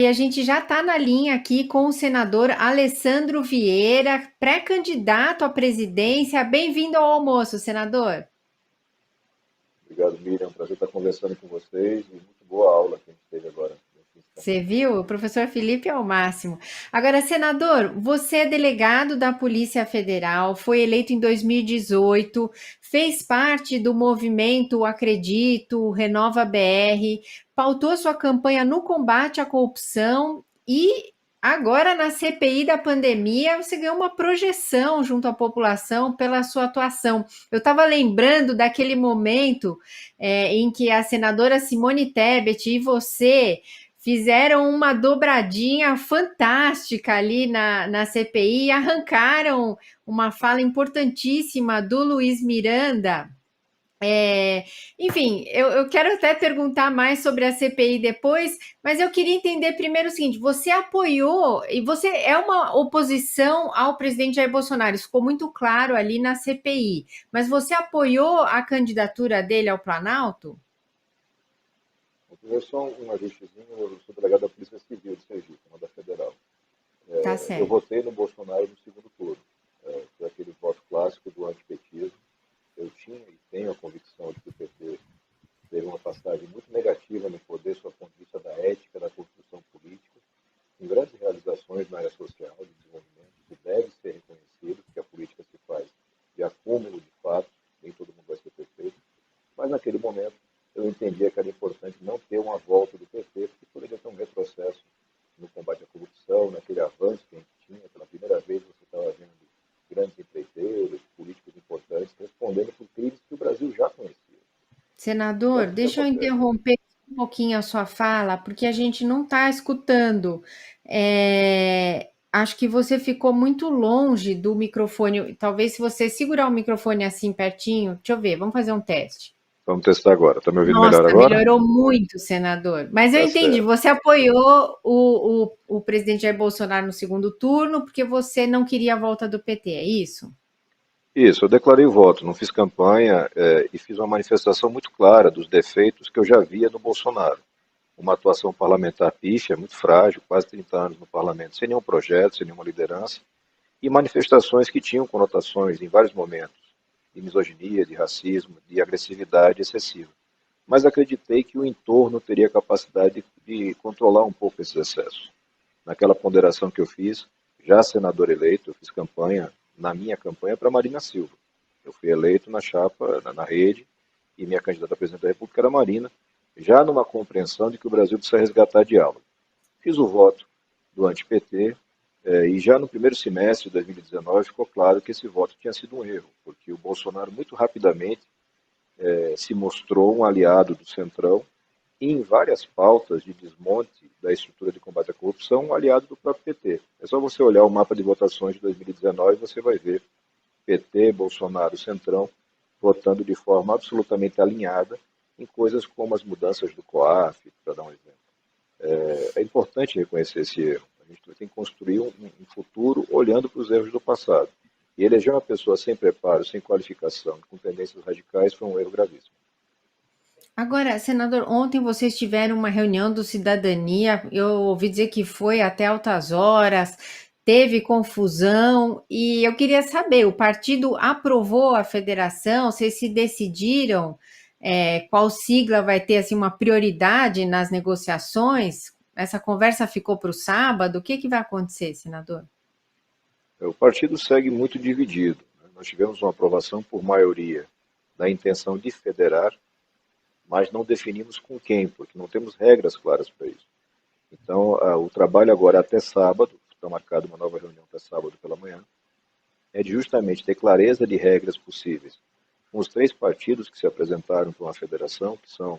E a gente já está na linha aqui com o senador Alessandro Vieira, pré-candidato à presidência. Bem-vindo ao almoço, senador. Obrigado, Miriam. É um prazer estar conversando com vocês e muito boa aula que a gente teve agora nesse Você campanha. viu? O professor Felipe é o máximo. Agora, senador, você é delegado da Polícia Federal, foi eleito em 2018, fez parte do movimento Acredito, Renova BR, pautou sua campanha no combate à corrupção e agora na CPI da pandemia você ganhou uma projeção junto à população pela sua atuação. Eu estava lembrando daquele momento em que a senadora Simone Tebet e você fizeram uma dobradinha fantástica ali na CPI e arrancaram uma fala importantíssima do Luiz Miranda. Enfim, eu quero até perguntar mais sobre a CPI depois, mas eu queria entender primeiro o seguinte: você apoiou, e você é uma oposição ao presidente Jair Bolsonaro, isso ficou muito claro ali na CPI, mas você apoiou a candidatura dele ao Planalto? Eu sou um ajustezinho, eu sou delegado da Polícia Civil de Sergipe, uma da Federal. Tá Eu certo. votei no Bolsonaro no segundo turno. Foi aquele voto clássico do antipetismo. Eu tinha e tenho a convicção de que o PT teve uma passagem muito negativa no poder, sob o ponto de vista da ética, da construção política, com grandes realizações na área social, de desenvolvimento, que deve ser reconhecido, porque a política se faz de acúmulo de fatos, nem todo mundo vai ser perfeito, mas naquele momento eu entendia que era importante não ter uma volta do PT, porque poderia ter um retrocesso no combate à corrupção, naquele avanço que a gente tinha. Pela primeira vez você estava vendo grandes empreiteiros, políticos importantes, respondendo por crimes que o Brasil já conhecia. Só Senador, que o que deixa eu acontece? interromper um pouquinho a sua fala, porque a gente não está escutando. Acho que você ficou muito longe do microfone. Talvez se você segurar o microfone assim pertinho, deixa eu ver, vamos fazer um teste. Vamos testar agora. Está me ouvindo Nossa, melhor agora? melhorou muito, senador. Mas eu Tá entendi, certo. você apoiou o presidente Jair Bolsonaro no segundo turno porque você não queria a volta do PT, é isso? Isso, eu declarei o voto, não fiz campanha e fiz uma manifestação muito clara dos defeitos que eu já via no Bolsonaro. Uma atuação parlamentar pífia, muito frágil, quase 30 anos no parlamento, sem nenhum projeto, sem nenhuma liderança, e manifestações que tinham conotações, em vários momentos, de misoginia, de racismo, de agressividade excessiva. Mas acreditei que o entorno teria capacidade de controlar um pouco esses excessos. Naquela ponderação que eu fiz, já senador eleito, eu fiz campanha, na minha campanha, para Marina Silva. Eu fui eleito na chapa, na rede, e minha candidata a presidente da República era Marina, já numa compreensão de que o Brasil precisa resgatar diálogo. Fiz o voto do anti-PT, e já no primeiro semestre de 2019 ficou claro que esse voto tinha sido um erro, porque o Bolsonaro muito rapidamente se mostrou um aliado do Centrão e em várias pautas de desmonte da estrutura de combate à corrupção, um aliado do próprio PT. É só você olhar o mapa de votações de 2019 e você vai ver PT, Bolsonaro, Centrão votando de forma absolutamente alinhada em coisas como as mudanças do COAF, para dar um exemplo. É importante reconhecer esse erro. A gente tem que construir um futuro olhando para os erros do passado. E eleger uma pessoa sem preparo, sem qualificação, com tendências radicais, foi um erro gravíssimo. Agora, senador, ontem vocês tiveram uma reunião do Cidadania, eu ouvi dizer que foi até altas horas, teve confusão, e eu queria saber, o partido aprovou a federação, vocês se decidiram qual sigla vai ter assim, uma prioridade nas negociações? Essa conversa ficou para o sábado, o que que vai acontecer, senador? O partido segue muito dividido. Nós tivemos uma aprovação por maioria da intenção de federar, mas não definimos com quem, porque não temos regras claras para isso. Então, o trabalho agora até sábado, está marcada uma nova reunião até sábado pela manhã, é de justamente ter clareza de regras possíveis com os três partidos que se apresentaram para uma federação, que são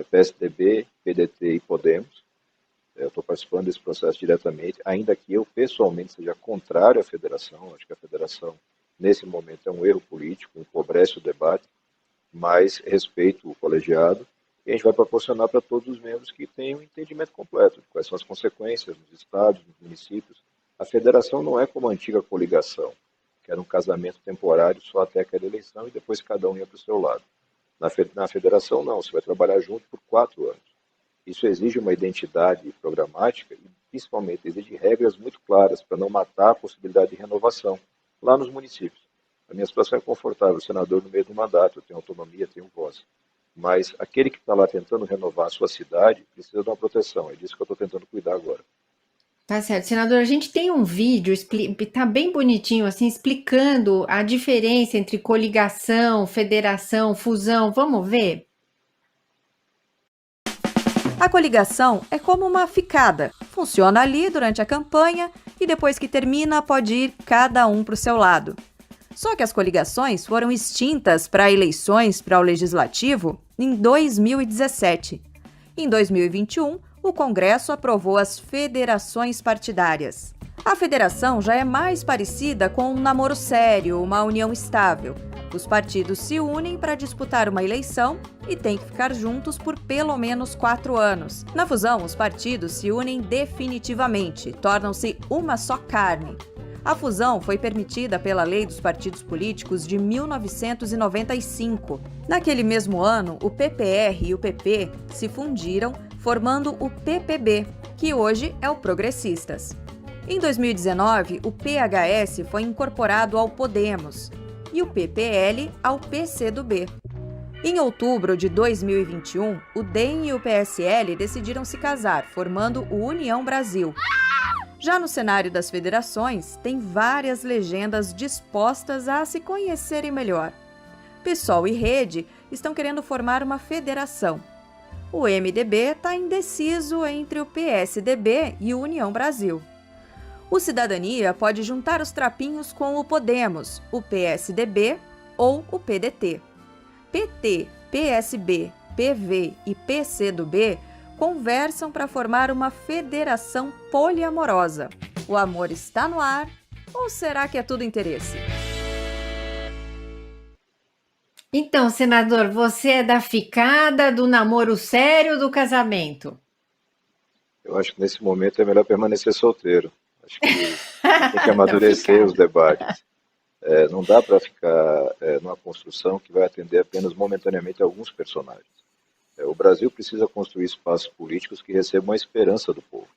PSDB, PDT e Podemos. Eu estou participando desse processo diretamente, ainda que eu pessoalmente seja contrário à federação. Acho que a federação, nesse momento, é um erro político, empobrece o debate, mas respeito o colegiado, e a gente vai proporcionar para todos os membros que tenham um entendimento completo de quais são as consequências nos estados, nos municípios. A federação não é como a antiga coligação, que era um casamento temporário só até aquela eleição e depois cada um ia para o seu lado. Na federação, não, você vai trabalhar junto por 4 anos. Isso exige uma identidade programática e, principalmente, exige regras muito claras para não matar a possibilidade de renovação lá nos municípios. A minha situação é confortável, senador no meio do mandato, eu tenho autonomia, tenho voz. Mas aquele que está lá tentando renovar a sua cidade precisa de uma proteção. É disso que eu estou tentando cuidar agora. Tá certo. Senador, a gente tem um vídeo, tá bem bonitinho, assim, explicando a diferença entre coligação, federação, fusão. Vamos ver? A coligação é como uma ficada. Funciona ali durante a campanha e depois que termina pode ir cada um para o seu lado. Só que as coligações foram extintas para eleições para o Legislativo em 2017. Em 2021, o Congresso aprovou as federações partidárias. A federação já é mais parecida com um namoro sério, uma união estável. Os partidos se unem para disputar uma eleição e têm que ficar juntos por pelo menos 4 anos. Na fusão, os partidos se unem definitivamente, tornam-se uma só carne. A fusão foi permitida pela Lei dos Partidos Políticos de 1995. Naquele mesmo ano, o PPR e o PP se fundiram, formando o PPB, que hoje é o Progressistas. Em 2019, o PHS foi incorporado ao Podemos e o PPL ao PCdoB. Em outubro de 2021, o DEM e o PSL decidiram se casar, formando o União Brasil. Já no cenário das federações, tem várias legendas dispostas a se conhecerem melhor. PSOL e Rede estão querendo formar uma federação. O MDB está indeciso entre o PSDB e o União Brasil. O Cidadania pode juntar os trapinhos com o Podemos, o PSDB ou o PDT. PT, PSB, PV e PCdoB conversam para formar uma federação poliamorosa. O amor está no ar ou será que é tudo interesse? Então, senador, você é da ficada, do namoro sério, do casamento? Eu acho que nesse momento é melhor permanecer solteiro. Acho que tem que amadurecer os debates. Não dá para ficar numa construção que vai atender apenas momentaneamente alguns personagens. O Brasil precisa construir espaços políticos que recebam a esperança do povo.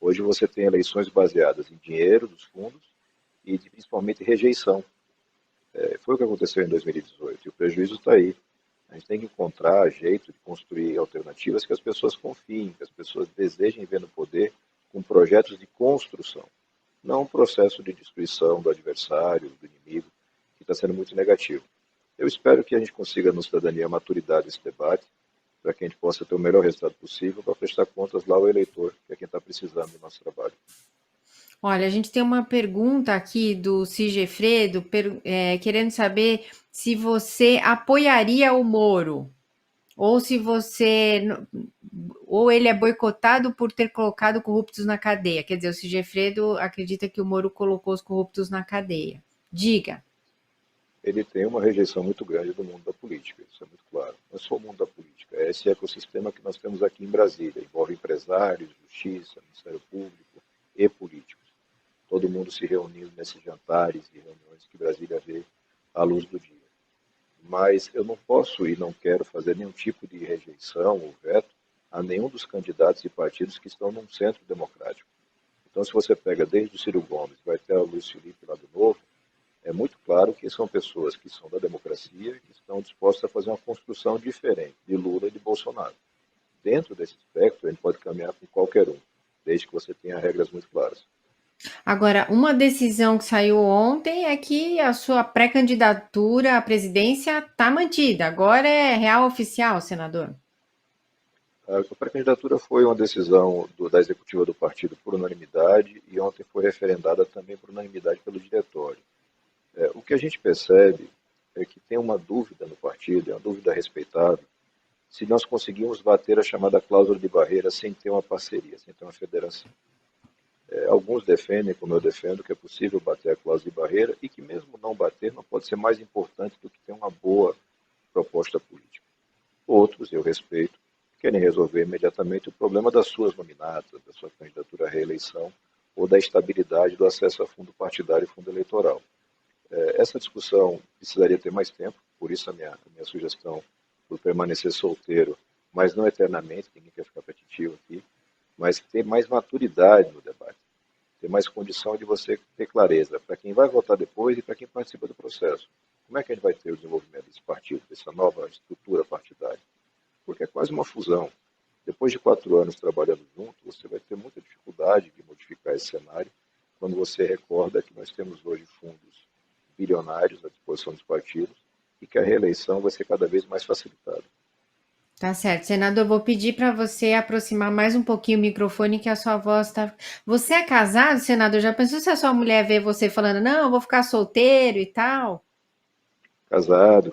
Hoje você tem eleições baseadas em dinheiro dos fundos e principalmente rejeição. Foi o que aconteceu em 2018 e o prejuízo está aí. A gente tem que encontrar jeito de construir alternativas que as pessoas confiem, que as pessoas desejem ver no poder com projetos de construção, não um processo de destruição do adversário, do inimigo, que está sendo muito negativo. Eu espero que a gente consiga, no Cidadania, a maturidade desse debate, para que a gente possa ter o melhor resultado possível para prestar contas lá ao eleitor, que é quem está precisando do nosso trabalho. Olha, a gente tem uma pergunta aqui do Sigefredo, querendo saber se você apoiaria o Moro, ou se você, ou ele é boicotado por ter colocado corruptos na cadeia. Quer dizer, o Sigefredo acredita que o Moro colocou os corruptos na cadeia. Diga. Ele tem uma rejeição muito grande do mundo da política, isso é muito claro. Não é só o mundo da política, é esse ecossistema que nós temos aqui em Brasília, envolve empresários, justiça, Ministério Público e políticos. Todo mundo se reunindo nesses jantares e reuniões que Brasília vê à luz do dia. Mas eu não posso e não quero fazer nenhum tipo de rejeição ou veto a nenhum dos candidatos e partidos que estão num centro democrático. Então, se você pega desde o Ciro Gomes, vai até o Luiz Felipe lá do Novo, é muito claro que são pessoas que são da democracia, que estão dispostas a fazer uma construção diferente de Lula e de Bolsonaro. Dentro desse espectro, a gente pode caminhar com qualquer um, desde que você tenha regras muito claras. Agora, uma decisão que saiu ontem é que a sua pré-candidatura à presidência está mantida. Agora é real oficial, senador. A pré-candidatura foi uma decisão da executiva do partido por unanimidade e ontem foi referendada também por unanimidade pelo diretório. O que a gente percebe é que tem uma dúvida no partido, é uma dúvida respeitável, se nós conseguimos bater a chamada cláusula de barreira sem ter uma parceria, sem ter uma federação. Alguns defendem, como eu defendo, que é possível bater a cláusula de barreira e que mesmo não bater não pode ser mais importante do que ter uma boa proposta política. Outros, eu respeito, querem resolver imediatamente o problema das suas nominatas, da sua candidatura à reeleição ou da estabilidade do acesso a fundo partidário e fundo eleitoral. Essa discussão precisaria ter mais tempo, por isso a minha sugestão por permanecer solteiro mas não eternamente, ninguém quer ficar repetitivo aqui, mas ter mais maturidade no debate, ter mais condição de você ter clareza para quem vai votar depois e para quem participa do processo. Como é que a gente vai ter o desenvolvimento desse partido, dessa nova estrutura partidária? Porque é quase uma fusão. Depois de 4 anos trabalhando junto, você vai ter muita dificuldade de modificar esse cenário quando você recorda que nós temos hoje fundos bilionários à disposição dos partidos e que a reeleição vai ser cada vez mais facilitada. Tá certo. Senador, vou pedir para você aproximar mais um pouquinho o microfone que a sua voz está. Você é casado, senador? Já pensou se a sua mulher vê você falando, não, eu vou ficar solteiro e tal? Casado,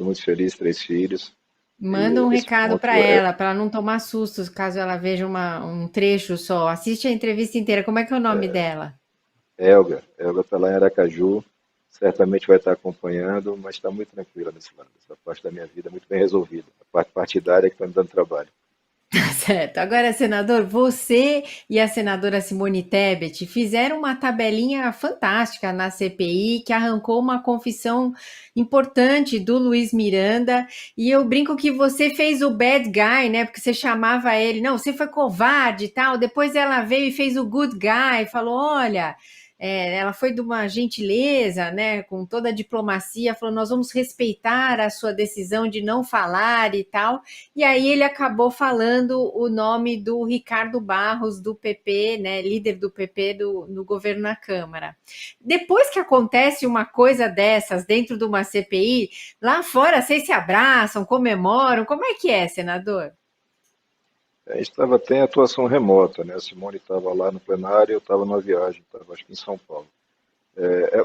muito feliz, 3 filhos. Manda E um esse recado ponto para ela não tomar sustos caso ela veja um trecho só. Assiste a entrevista inteira. Como é que é o nome dela? Elga está lá em Aracaju, certamente vai estar acompanhando, mas está muito tranquila nesse lado. Essa parte da minha vida é muito bem resolvida. A parte partidária é que está me dando trabalho. Tá certo. Agora, senador, você e a senadora Simone Tebet fizeram uma tabelinha fantástica na CPI que arrancou uma confissão importante do Luiz Miranda. E eu brinco que você fez o bad guy, né? Porque você chamava ele, não, você foi covarde e tal. Depois ela veio e fez o good guy, falou: olha. Ela foi de uma gentileza, né, com toda a diplomacia, falou: nós vamos respeitar a sua decisão de não falar e tal. E aí ele acabou falando o nome do Ricardo Barros, do PP, né, líder do PP no governo na Câmara. Depois que acontece uma coisa dessas dentro de uma CPI, lá fora vocês se abraçam, comemoram, como é que é, senador? A gente estava até em atuação remota, né? A Simone estava lá no plenário, eu estava numa viagem, estava acho que em São Paulo.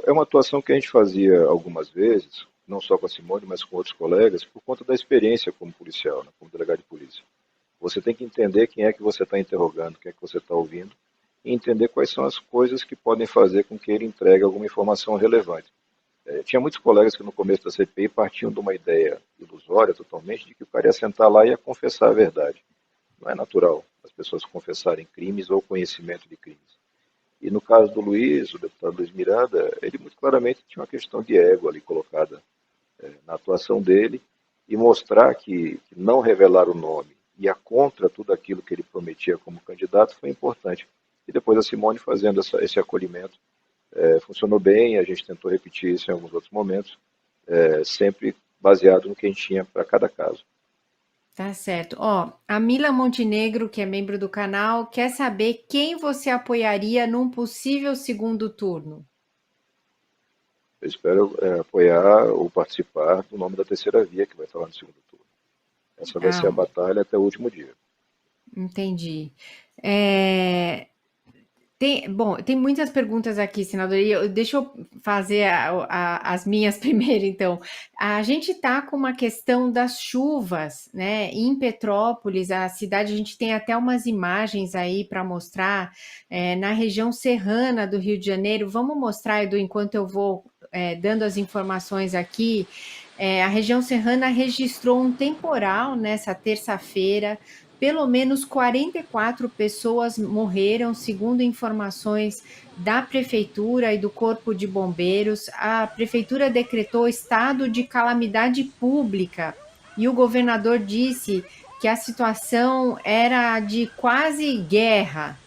É uma atuação que a gente fazia algumas vezes, não só com a Simone, mas com outros colegas, por conta da experiência como policial, né, como delegado de polícia. Você tem que entender quem é que você está interrogando, quem é que você está ouvindo, e entender quais são as coisas que podem fazer com que ele entregue alguma informação relevante. Tinha muitos colegas que no começo da CPI partiam de uma ideia ilusória totalmente, de que o cara ia sentar lá e ia confessar a verdade. Não é natural as pessoas confessarem crimes ou conhecimento de crimes. E no caso do Luiz, o deputado Luiz Miranda, ele muito claramente tinha uma questão de ego ali colocada na atuação dele e mostrar que não revelar o nome e a contra tudo aquilo que ele prometia como candidato foi importante. E depois a Simone fazendo esse acolhimento funcionou bem, a gente tentou repetir isso em alguns outros momentos, sempre baseado no que a gente tinha para cada caso. Tá certo. Ó, a Mila Montenegro, que é membro do canal, quer saber quem você apoiaria num possível segundo turno. Eu espero apoiar ou participar do nome da terceira via, que vai estar lá no segundo turno. Essa vai ser a batalha até o último dia. Entendi. Tem muitas perguntas aqui, senador, e deixa eu fazer as minhas primeiro, então. A gente está com uma questão das chuvas, né? Em Petrópolis, a cidade, a gente tem até umas imagens aí para mostrar, na região serrana do Rio de Janeiro. Vamos mostrar, Edu, enquanto eu vou dando as informações aqui. A região serrana registrou um temporal nessa terça-feira. Pelo menos 44 pessoas morreram, segundo informações da Prefeitura e do Corpo de Bombeiros. A Prefeitura decretou estado de calamidade pública e o governador disse que a situação era de quase guerra.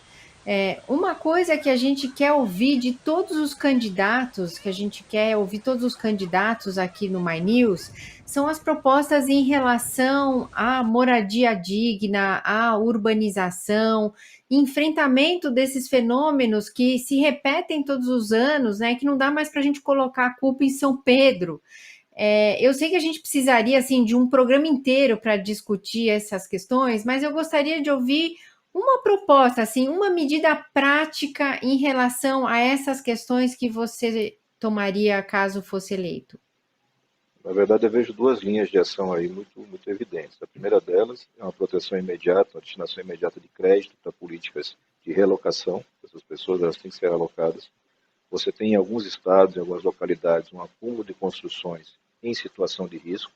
Uma coisa que a gente quer ouvir de todos os candidatos, que a gente quer ouvir todos os candidatos aqui no My News, são as propostas em relação à moradia digna, à urbanização, enfrentamento desses fenômenos que se repetem todos os anos, né? Que não dá mais para a gente colocar a culpa em São Pedro. Eu sei que a gente precisaria assim de um programa inteiro para discutir essas questões, mas eu gostaria de ouvir uma proposta, assim, uma medida prática em relação a essas questões que você tomaria caso fosse eleito. Na verdade, eu vejo 2 linhas de ação aí muito evidentes. A primeira delas é uma proteção imediata, uma destinação imediata de crédito para políticas de relocação. Essas pessoas elas têm que ser realocadas. Você tem em alguns estados, em algumas localidades, um acúmulo de construções em situação de risco.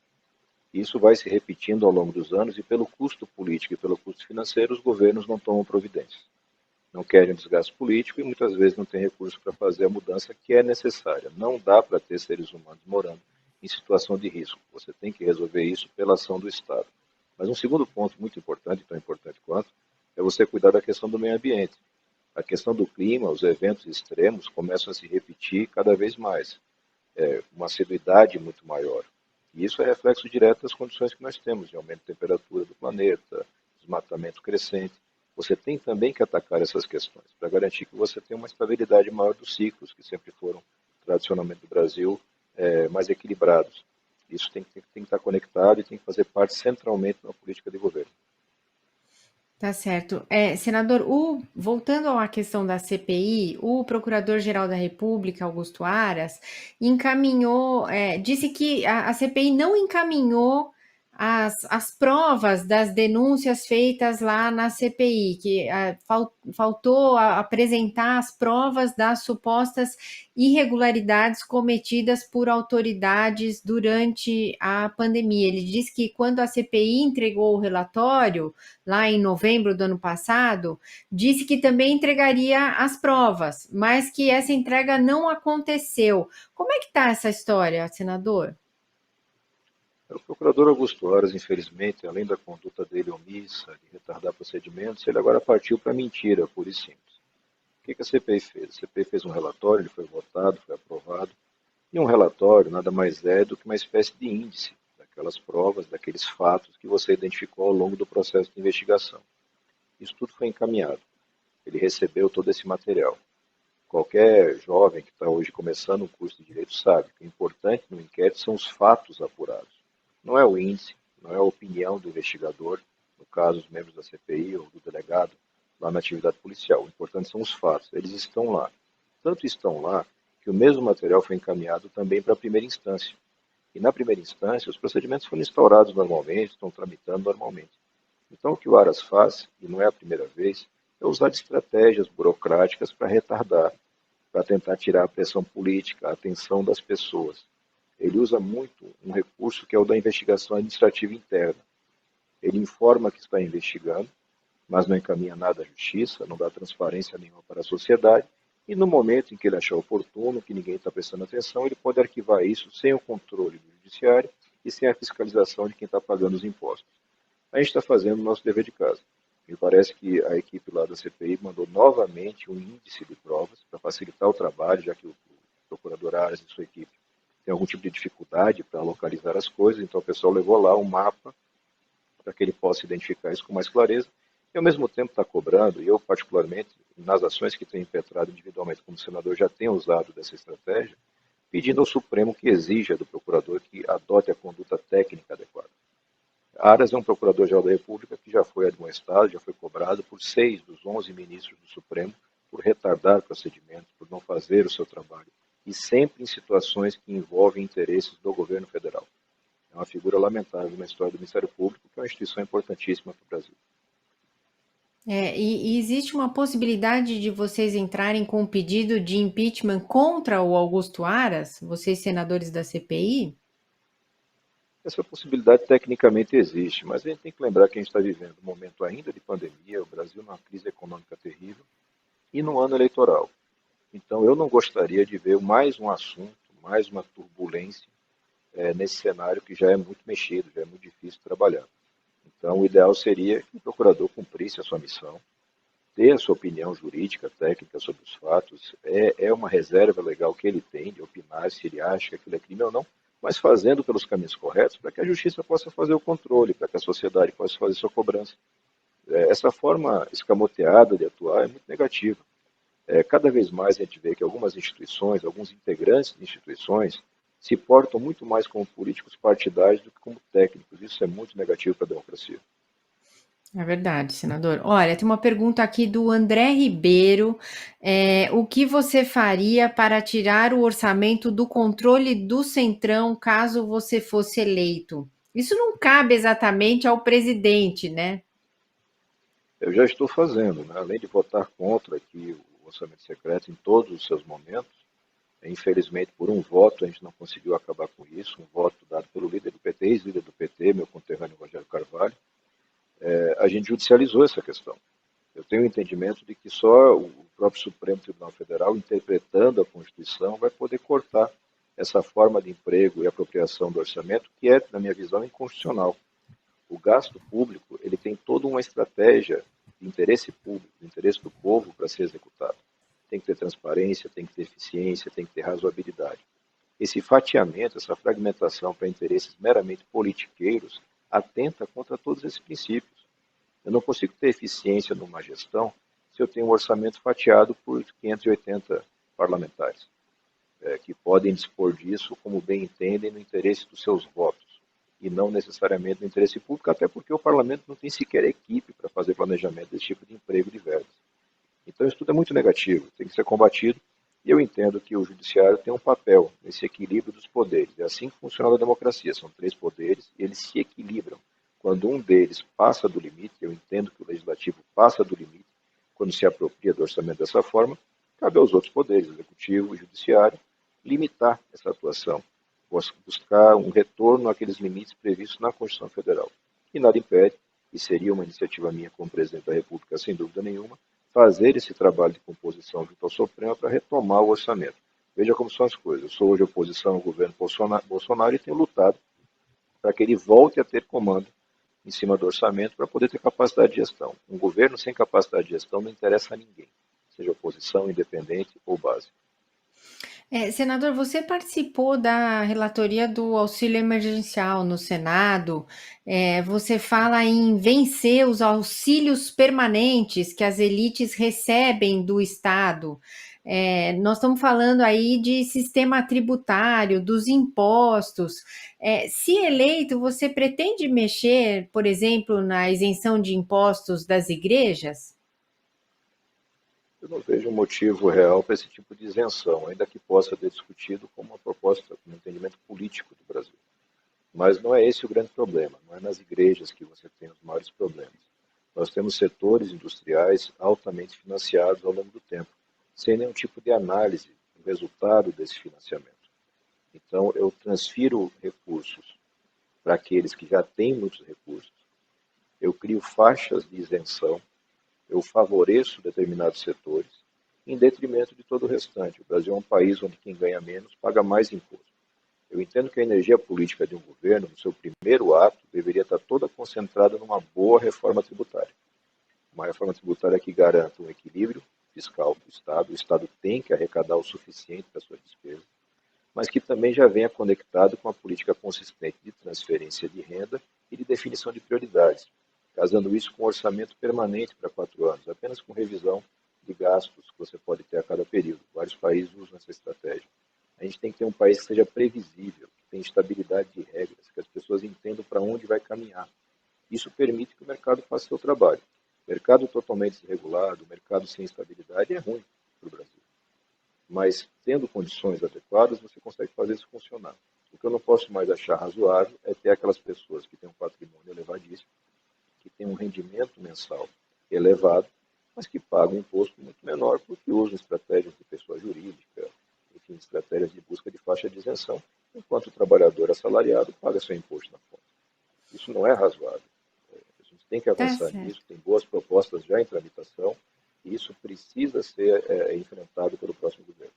Isso vai se repetindo ao longo dos anos e pelo custo político e pelo custo financeiro, os governos não tomam providências. Não querem desgaste político e muitas vezes não têm recurso para fazer a mudança que é necessária. Não dá para ter seres humanos morando em situação de risco. Você tem que resolver isso pela ação do Estado. Mas um segundo ponto muito importante, tão importante quanto, é você cuidar da questão do meio ambiente. A questão do clima, os eventos extremos começam a se repetir cada vez mais, uma assiduidade muito maior. E isso é reflexo direto das condições que nós temos, de aumento de temperatura do planeta, desmatamento crescente. Você tem também que atacar essas questões, para garantir que você tenha uma estabilidade maior dos ciclos, que sempre foram, tradicionalmente no Brasil, mais equilibrados. Isso tem que estar conectado e tem que fazer parte centralmente da política de governo. Tá certo. Senador, voltando à questão da CPI, o Procurador-Geral da República, Augusto Aras, encaminhou, disse que a CPI não encaminhou as provas das denúncias feitas lá na CPI, que faltou apresentar as provas das supostas irregularidades cometidas por autoridades durante a pandemia. Ele disse que quando a CPI entregou o relatório, lá em novembro do ano passado, disse que também entregaria as provas, mas que essa entrega não aconteceu. Como é que está essa história, senador? O procurador Augusto Aras, infelizmente, além da conduta dele omissa, de retardar procedimentos, ele agora partiu para a mentira, pura e simples. O que a CPI fez? A CPI fez um relatório, ele foi votado, foi aprovado, e um relatório nada mais é do que uma espécie de índice daquelas provas, daqueles fatos que você identificou ao longo do processo de investigação. Isso tudo foi encaminhado. Ele recebeu todo esse material. Qualquer jovem que está hoje começando um curso de Direito sabe que o importante no inquérito são os fatos apurados. Não é o índice, não é a opinião do investigador, no caso os membros da CPI ou do delegado, lá na atividade policial. O importante são os fatos, eles estão lá. Tanto estão lá que o mesmo material foi encaminhado também para a primeira instância. E na primeira instância, os procedimentos foram instaurados normalmente, estão tramitando normalmente. Então, o que o Aras faz, e não é a primeira vez, é usar de estratégias burocráticas para retardar, para tentar tirar a pressão política, a atenção das pessoas. Ele usa muito um recurso que é o da investigação administrativa interna. Ele informa que está investigando, mas não encaminha nada à justiça, não dá transparência nenhuma para a sociedade, e no momento em que ele achar oportuno, que ninguém está prestando atenção, ele pode arquivar isso sem o controle do judiciário e sem a fiscalização de quem está pagando os impostos. A gente está fazendo o nosso dever de casa. Me parece que a equipe lá da CPI mandou novamente um índice de provas para facilitar o trabalho, já que o procurador Aras e sua equipe tem algum tipo de dificuldade para localizar as coisas, então o pessoal levou lá um mapa para que ele possa identificar isso com mais clareza, e ao mesmo tempo está cobrando, e eu particularmente, nas ações que tenho impetrado individualmente como senador, já tenho usado dessa estratégia, pedindo ao Supremo que exija do procurador que adote a conduta técnica adequada. Aras é um procurador-geral da República que já foi admoestado, já foi cobrado por 6 dos 11 ministros do Supremo por retardar procedimentos, por não fazer o seu trabalho, e sempre em situações que envolvem interesses do governo federal. É uma figura lamentável na história do Ministério Público, que é uma instituição importantíssima para o Brasil. E existe uma possibilidade de vocês entrarem com um pedido de impeachment contra o Augusto Aras, vocês senadores da CPI? Essa possibilidade tecnicamente existe, mas a gente tem que lembrar que a gente está vivendo um momento ainda de pandemia, o Brasil numa crise econômica terrível e num ano eleitoral. Então eu não gostaria de ver mais um assunto, mais uma turbulência nesse cenário que já é muito mexido, já é muito difícil trabalhar. Então o ideal seria que o procurador cumprisse a sua missão, ter a sua opinião jurídica, técnica sobre os fatos, é uma reserva legal que ele tem de opinar se ele acha que aquilo é crime ou não, mas fazendo pelos caminhos corretos para que a justiça possa fazer o controle, para que a sociedade possa fazer sua cobrança. Essa forma escamoteada de atuar é muito negativa. Cada vez mais a gente vê que algumas instituições, alguns integrantes de instituições, se portam muito mais como políticos partidários do que como técnicos. Isso é muito negativo para a democracia. É verdade, senador. Olha, tem uma pergunta aqui do André Ribeiro. O que você faria para tirar o orçamento do controle do Centrão caso você fosse eleito? Isso não cabe exatamente ao presidente, né? Eu já estou fazendo, né? Além de votar contra aqui o orçamento secreto em todos os seus momentos, infelizmente por um voto a gente não conseguiu acabar com isso, um voto dado pelo líder do PT, ex-líder do PT, meu conterrâneo Rogério Carvalho, a gente judicializou essa questão. Eu tenho o entendimento de que só o próprio Supremo Tribunal Federal, interpretando a Constituição, vai poder cortar essa forma de emprego e apropriação do orçamento, que é, na minha visão, inconstitucional. O gasto público ele tem toda uma estratégia de interesse público, de interesse do povo para ser executado. Tem que ter transparência, tem que ter eficiência, tem que ter razoabilidade. Esse fatiamento, essa fragmentação para interesses meramente politiqueiros atenta contra todos esses princípios. Eu não consigo ter eficiência numa gestão se eu tenho um orçamento fatiado por 580 parlamentares, que podem dispor disso como bem entendem no interesse dos seus votos e não necessariamente no interesse público, até porque o parlamento não tem sequer equipe para fazer planejamento desse tipo de emprego de verbas. Então isso tudo é muito negativo, tem que ser combatido, e eu entendo que o judiciário tem um papel nesse equilíbrio dos poderes. É assim que funciona a democracia, são 3 poderes e eles se equilibram. Quando um deles passa do limite, eu entendo que o legislativo passa do limite, quando se apropria do orçamento dessa forma, cabe aos outros poderes, executivo e judiciário, limitar essa atuação, buscar um retorno àqueles limites previstos na Constituição Federal. E nada impede, e seria uma iniciativa minha como presidente da República, sem dúvida nenhuma, fazer esse trabalho de composição junto ao Supremo para retomar o orçamento. Veja como são as coisas. Eu sou hoje oposição ao governo Bolsonaro e tenho lutado para que ele volte a ter comando em cima do orçamento para poder ter capacidade de gestão. Um governo sem capacidade de gestão não interessa a ninguém, seja oposição, independente ou base. Senador, você participou da relatoria do auxílio emergencial no Senado. Você fala em vencer os auxílios permanentes que as elites recebem do Estado. Nós estamos falando aí de sistema tributário, dos impostos. Se eleito, você pretende mexer, por exemplo, na isenção de impostos das igrejas? Eu não vejo um motivo real para esse tipo de isenção, ainda que possa ser discutido como uma proposta, como um entendimento político do Brasil. Mas não é esse o grande problema, não é nas igrejas que você tem os maiores problemas. Nós temos setores industriais altamente financiados ao longo do tempo, sem nenhum tipo de análise do resultado desse financiamento. Então, eu transfiro recursos para aqueles que já têm muitos recursos, eu crio faixas de isenção, eu favoreço determinados setores, em detrimento de todo o restante. O Brasil é um país onde quem ganha menos paga mais imposto. Eu entendo que a energia política de um governo, no seu primeiro ato, deveria estar toda concentrada numa boa reforma tributária. Uma reforma tributária que garanta um equilíbrio fiscal do Estado. O Estado tem que arrecadar o suficiente para suas despesas, mas que também já venha conectado com a política consistente de transferência de renda e de definição de prioridades, casando isso com um orçamento permanente para 4 anos, apenas com revisão de gastos que você pode ter a cada período. Vários países usam essa estratégia. A gente tem que ter um país que seja previsível, que tenha estabilidade de regras, que as pessoas entendam para onde vai caminhar. Isso permite que o mercado faça o seu trabalho. Mercado totalmente desregulado, mercado sem estabilidade é ruim para o Brasil. Mas, tendo condições adequadas, você consegue fazer isso funcionar. O que eu não posso mais achar razoável é ter aquelas pessoas que têm um patrimônio elevadíssimo, que têm um rendimento mensal elevado, mas que pagam um imposto muito menor porque usam estratégias de pessoa jurídica, enfim, estratégias de busca de faixa de isenção, enquanto o trabalhador assalariado paga seu imposto na ponta. Isso não é razoável. A gente tem que avançar nisso, tem boas propostas já em tramitação, e isso precisa ser enfrentado pelo próximo governo.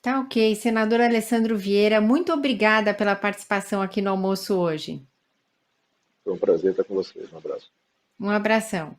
Tá ok. Senador Alessandro Vieira, muito obrigada pela participação aqui no almoço hoje. Foi um prazer estar com vocês. Um abraço. Um abração.